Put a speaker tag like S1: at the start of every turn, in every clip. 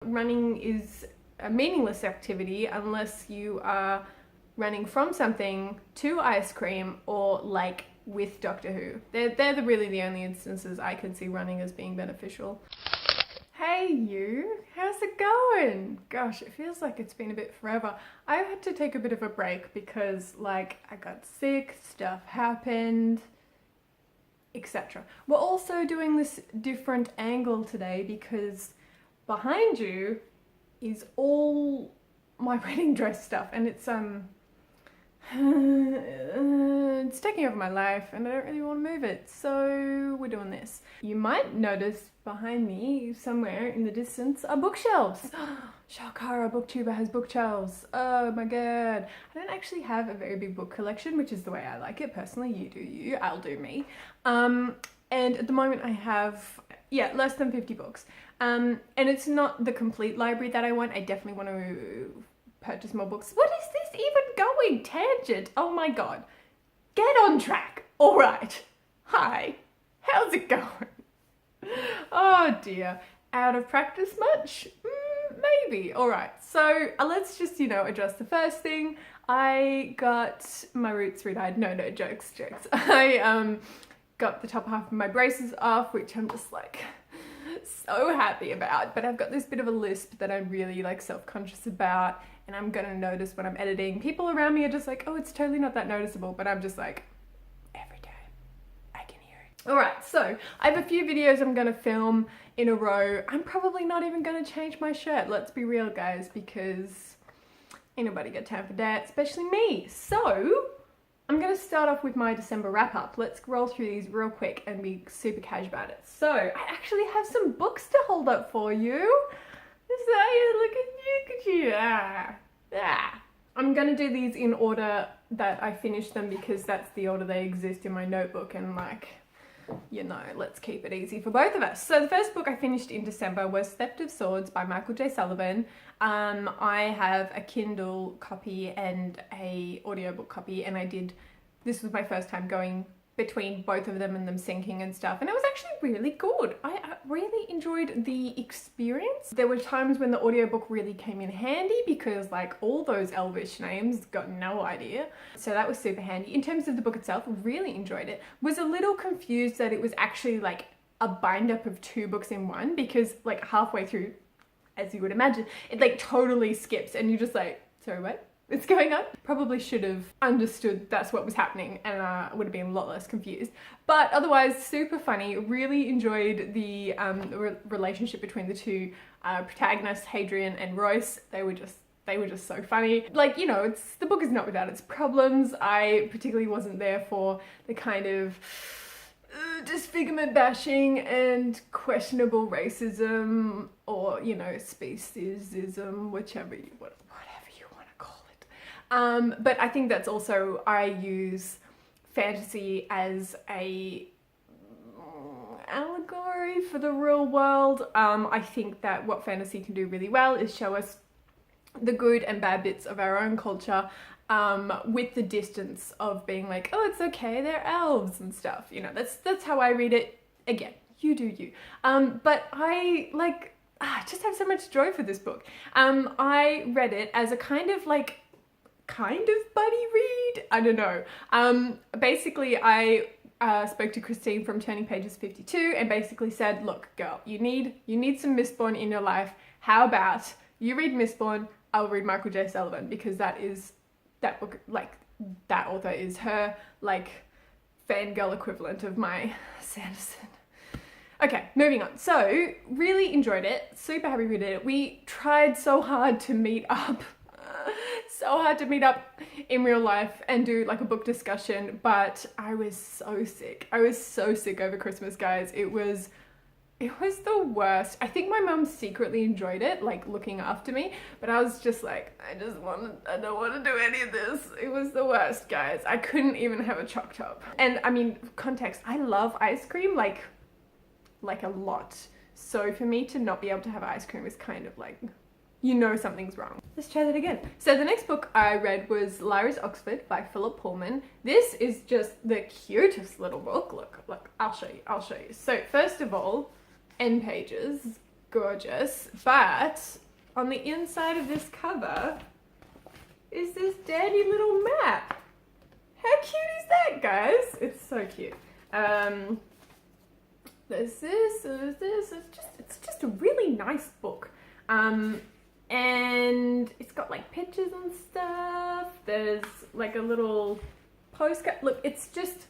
S1: Running is a meaningless activity unless you are running from something to ice cream or like with Doctor Who. They're really the only instances I can see running as being beneficial. Hey you, how's it going? Gosh, it feels like it's been a bit forever. I had to take a bit of a break because like I got sick, stuff happened, etc. We're also doing this different angle today because behind you is all my wedding dress stuff, and it's taking over my life and I don't really want to move it, so we're doing this. You might notice behind me somewhere in the distance are bookshelves. Shakara Booktuber has bookshelves. Oh my god. I don't actually have a very big book collection, which is the way I like it personally. You do you, I'll do me. And at the moment I have, yeah, less than 50 books. And it's not the complete library that I want. I definitely want to purchase more books. What is this even going? Tangent. Oh my god. Get on track. All right. Hi. How's it going? Oh dear. Out of practice much? Maybe. All right. So let's just, address the first thing. I got my roots re-dyed. No, jokes. I got the top half of my braces off, which I'm just like so happy about, but I've got this bit of a lisp that I'm really like self-conscious about, and I'm gonna notice when I'm editing. People around me are just like, oh, it's totally not that noticeable, but I'm just like, every day I can hear it. All right, so I have a few videos I'm gonna film in a row. I'm probably not even gonna change my shirt, let's be real guys, because ain't nobody got time for that, especially me. So I'm going to start off with my December wrap-up. Let's roll through these real quick and be super cash about it. So, I actually have some books to hold up for you. Look at you. I'm going to do these in order that I finished them because that's the order they exist in my notebook, and like, let's keep it easy for both of us. So the first book I finished in December was Sept of Swords by Michael J. Sullivan. I have a Kindle copy and a audiobook copy, and this was my first time going between both of them and them syncing and stuff, and it was actually really good. I really enjoyed the experience. There were times when the audiobook really came in handy because like all those Elvish names, got no idea. So that was super handy. In terms of the book itself, really enjoyed it. Was a little confused that it was actually like a bind up of two books in one, because like halfway through, as you would imagine, it like totally skips and you're just like, sorry, what? It's going on. Probably should have understood that's what was happening, and would have been a lot less confused. But otherwise, super funny. Really enjoyed the relationship between the two protagonists, Hadrian and Royce. They were just so funny. Like, the book is not without its problems. I particularly wasn't there for the kind of disfigurement bashing and questionable racism, or speciesism, whatever you want to call it. But I think that's also, I use fantasy as a allegory for the real world. I think that what fantasy can do really well is show us the good and bad bits of our own culture, with the distance of being like, oh, it's okay, they're elves and stuff. That's how I read it. Again, you do you. But I just have so much joy for this book. I read it as a kind of buddy read. I don't know. Basically, I spoke to Christine from Turning Pages 52 and basically said, look, girl, you need some Mistborn in your life. How about you read Mistborn, I'll read Michael J. Sullivan, because that book, like, that author is her, like, fangirl equivalent of my Sanderson. Okay, moving on. So, really enjoyed it. Super happy we did it. We tried so hard to meet up. In real life and do like a book discussion, but I was so sick. I was so sick over Christmas, guys. It was the worst. I think my mum secretly enjoyed it, like looking after me, but I was just like, I don't want to do any of this. It was the worst, guys. I couldn't even have a choc top. And I mean, context, I love ice cream, like a lot. So for me to not be able to have ice cream is kind of like, something's wrong. Let's try that again. So the next book I read was Lyra's Oxford by Phillip Pullman. This is just the cutest little book. Look, I'll show you. So first of all, end pages. gorgeous, but on the inside of this cover is this dandy little map. How cute is that, guys? It's so cute. There's this, it's just a really nice book. And it's got like pictures and stuff. There's like a little postcard. Look, it's just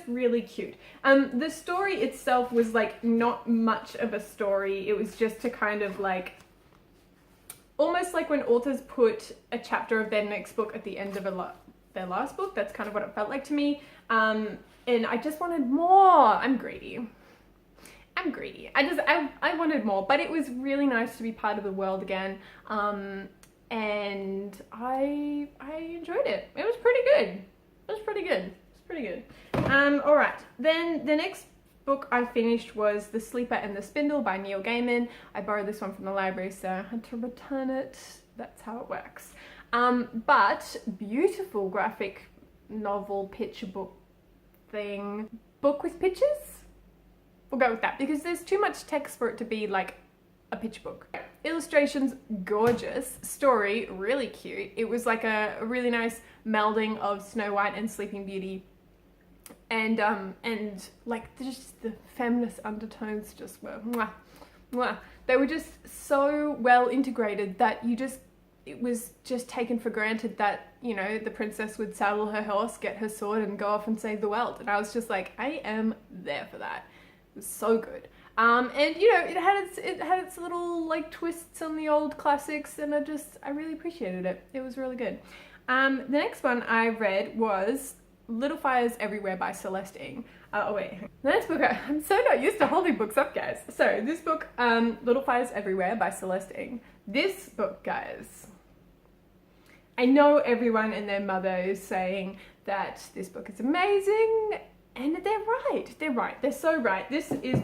S1: really cute. The story itself was like not much of a story. It was just to kind of like, almost like when authors put a chapter of their next book at the end of their last book. That's kind of what it felt like to me. And I just wanted more. I'm greedy. I wanted more, but it was really nice to be part of the world again. And I enjoyed it. It was pretty good. All right. Then the next book I finished was The Sleeper and the Spindle by Neil Gaiman. I borrowed this one from the library, so I had to return it. That's how it works. But beautiful graphic novel picture book thing. Book with pictures? We'll go with that because there's too much text for it to be like a picture book. Illustrations, gorgeous. Story, really cute. It was like a really nice melding of Snow White and Sleeping Beauty. And like just the feminist undertones just were mwah, mwah. They were just so well integrated that it was just taken for granted that, you know, the princess would saddle her horse, get her sword and go off and save the world. And I was just like, I am there for that. It was so good. And you know, it had its little like twists on the old classics, and I really appreciated it. It was really good. The next one I read was Little Fires Everywhere by Celeste. Oh wait, the next book, I'm so not used to holding books up, guys. So this book, Little Fires Everywhere by Celeste. This book, guys, I know everyone and their mother is saying that this book is amazing, and they're right, they're so right. This is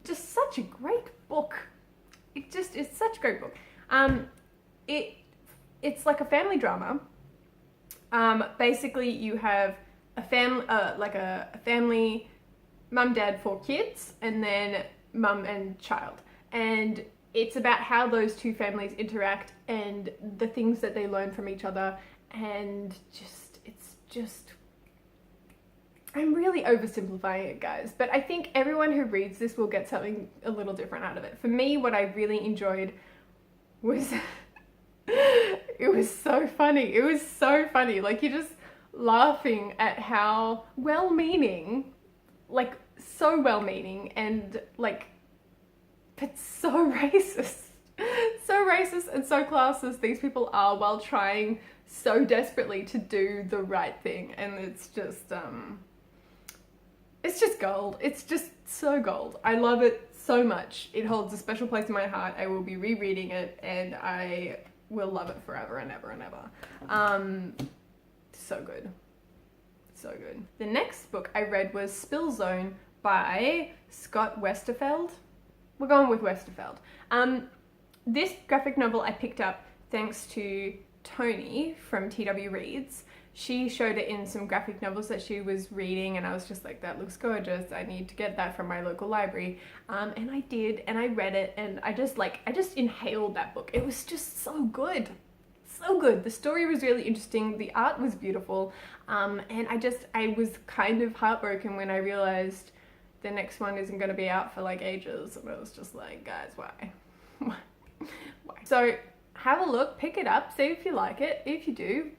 S1: just such a great book. It just is such a great book. It's like a family drama. Basically you have a family, mum, dad, 4 kids, and then mum and child. And it's about how those two families interact and the things that they learn from each other. And I'm really oversimplifying it, guys, but I think everyone who reads this will get something a little different out of it. For me, what I really enjoyed was it was so funny. It was so funny. Like, you're just laughing at how well-meaning, like so well-meaning and like, but so racist. So racist and so classist these people are while trying so desperately to do the right thing. And it's just gold. It's just so gold. I love it so much. It holds a special place in my heart. I will be rereading it and I will love it forever and ever and ever. So good. So good. The next book I read was Spill Zone by Scott Westerfeld. We're going with Westerfeld. This graphic novel I picked up thanks to Tony from TW Reads. She showed it in some graphic novels that she was reading, and I was just like, that looks gorgeous. I need to get that from my local library. And I did, and I read it, and I just inhaled that book. It was just so good. So good. The story was really interesting. The art was beautiful. And I was kind of heartbroken when I realized the next one isn't going to be out for like ages. And I was just like, guys, why? Why? So have a look, pick it up, see if you like it. If you do,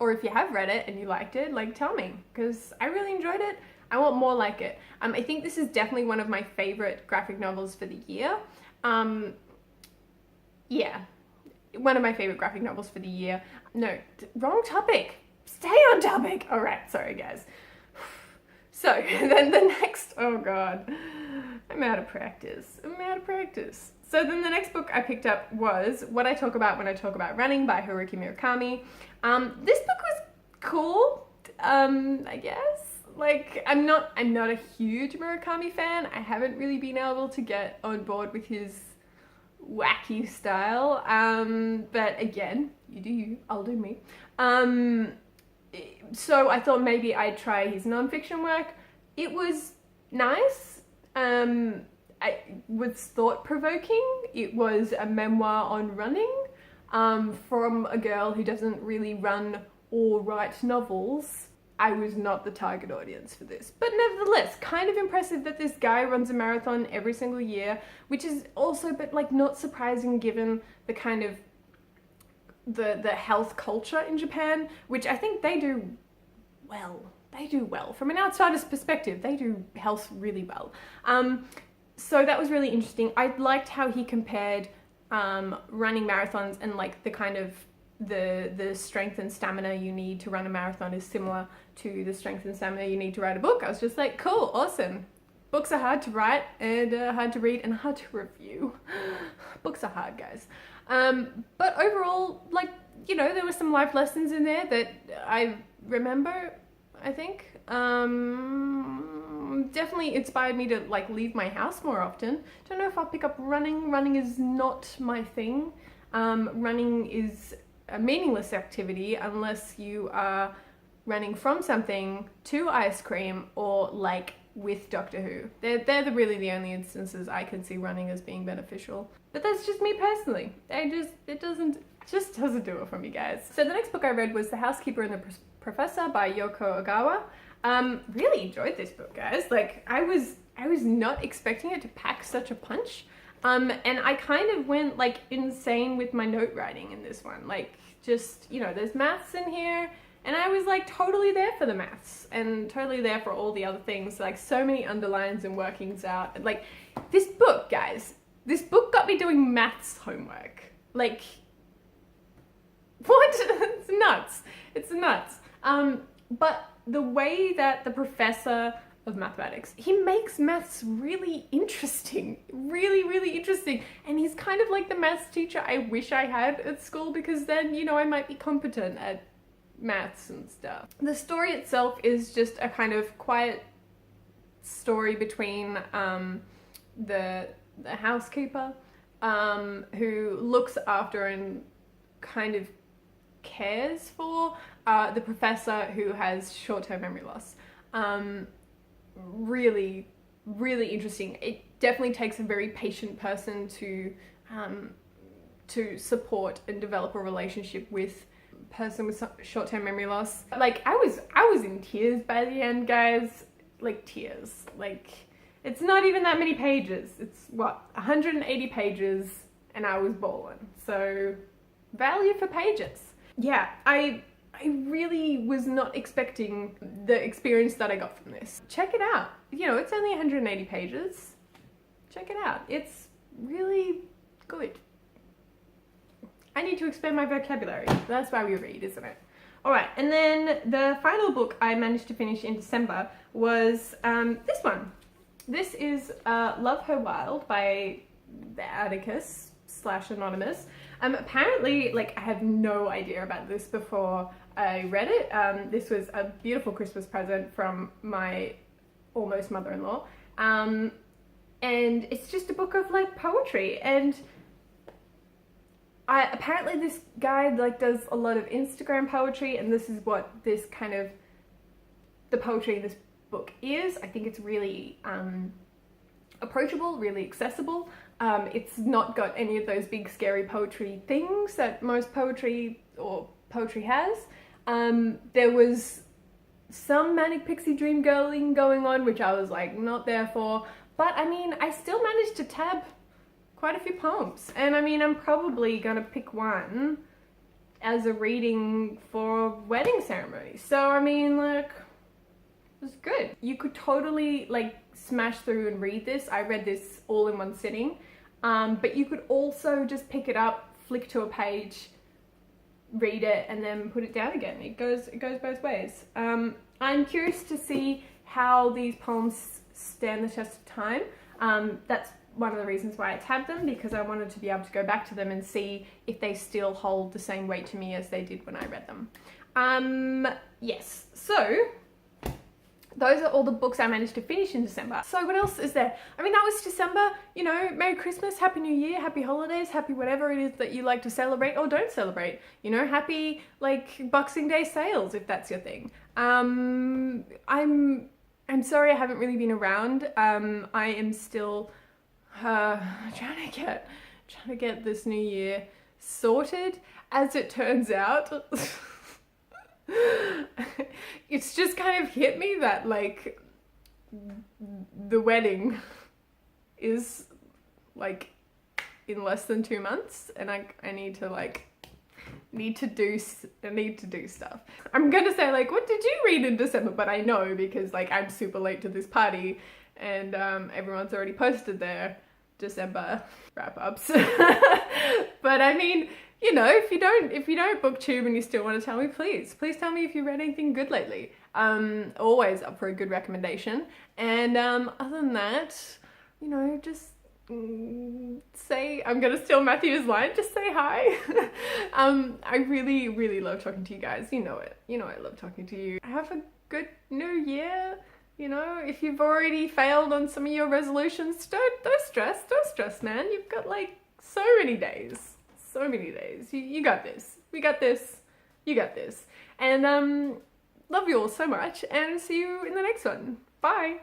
S1: or if you have read it and you liked it, like, tell me, because I really enjoyed it. I want more like it. I think this is definitely one of my favorite graphic novels for the year. Yeah, one of my favorite graphic novels for the year. No, wrong topic. Stay on topic. All right, sorry guys. So then the next, oh God, I'm out of practice. So then the next book I picked up was What I Talk About When I Talk About Running by Haruki Murakami. This book was cool, I guess. Like, I'm not a huge Murakami fan. I haven't really been able to get on board with his wacky style. But again, you do you, I'll do me. So I thought maybe I'd try his non-fiction work. It was nice. was thought-provoking. It was a memoir on running from a girl who doesn't really run or write novels. I was not the target audience for this. But nevertheless, kind of impressive that this guy runs a marathon every single year, which is also, but like, not surprising given the kind of the health culture in Japan, which I think they do well. They do well. From an outsider's perspective, they do health really well. So that was really interesting. I liked how he compared running marathons and like the kind of the strength and stamina you need to run a marathon is similar to the strength and stamina you need to write a book. I was just like, cool, awesome. Books are hard to write and hard to read and hard to review. Books are hard, guys. But overall, like, you know, there were some life lessons in there that I remember, I think. Definitely inspired me to like leave my house more often. Don't know if I'll pick up running. Running is not my thing. Running is a meaningless activity unless you are running from something to ice cream or like with Doctor Who. They're really the only instances I can see running as being beneficial. But that's just me personally. It just doesn't do it for me, guys. So the next book I read was The Housekeeper and the Professor by Yoko Ogawa. Really enjoyed this book, guys. Like, I was not expecting it to pack such a punch. And I kind of went like insane with my note writing in this one. Like, just, you know, there's maths in here, and I was like totally there for the maths and totally there for all the other things, like so many underlines and workings out. Like, this book, guys, this book got me doing maths homework. Like, what? It's nuts. It's nuts. But the way that the professor of mathematics, he makes maths really interesting, really interesting. And he's kind of like the maths teacher I wish I had at school, because then, you know, I might be competent at maths and stuff. The story itself is just a kind of quiet story between the housekeeper who looks after and kind of cares for the professor who has short-term memory loss. Really interesting. It definitely takes a very patient person to support and develop a relationship with a person with short-term memory loss. Like, I was in tears by the end, guys. Like, tears. Like, it's not even that many pages. It's what, 180 pages, and I was bawling. So, value for pages. Yeah, I really was not expecting the experience that I got from this. Check it out. You know, it's only 180 pages. Check it out. It's really good. I need to expand my vocabulary. That's why we read, isn't it? Alright, and then the final book I managed to finish in December was this one. This is Love Her Wild by Atticus / Anonymous. Apparently, like, I had no idea about this before I read it. This was a beautiful Christmas present from my almost mother-in-law. And it's just a book of like poetry, and apparently this guy like does a lot of Instagram poetry, and this is what this kind of, the poetry in this book is. I think it's really approachable, really accessible. It's not got any of those big scary poetry things that most poetry has. There was some manic pixie dream girling going on, which I was like not there for, but I mean, I still managed to tab quite a few poems, and I mean, I'm probably gonna pick one as a reading for a wedding ceremony. So I mean, like, it was good. You could totally like smash through and read this. I read this all in one sitting, but you could also just pick it up, flick to a page, read it, and then put it down again. It goes both ways. I'm curious to see how these poems stand the test of time. That's one of the reasons why I tabbed them, because I wanted to be able to go back to them and see if they still hold the same weight to me as they did when I read them. Yes, so those are all the books I managed to finish in December. So what else is there? I mean, that was December. You know, Merry Christmas, Happy New Year, Happy Holidays, happy whatever it is that you like to celebrate or don't celebrate. You know, happy like Boxing Day sales if that's your thing. I'm sorry I haven't really been around. I am still trying to get this new year sorted. As it turns out, it's just kind of hit me that like the wedding is like in less than 2 months, and I need to do stuff. I'm gonna say like, what did you read in December? But I know because like I'm super late to this party, and everyone's already posted their December wrap-ups. But I mean, you know, if you don't booktube and you still want to tell me, please tell me if you read anything good lately. Always up for a good recommendation. And other than that, you know, just say, I'm gonna steal Matthew's line, just say hi. I really love talking to you guys. You know it. You know I love talking to you. Have a good new year. You know, if you've already failed on some of your resolutions, don't stress, man. You've got like so many days. You got this. We got this. You got this. And love you all so much, and see you in the next one. Bye.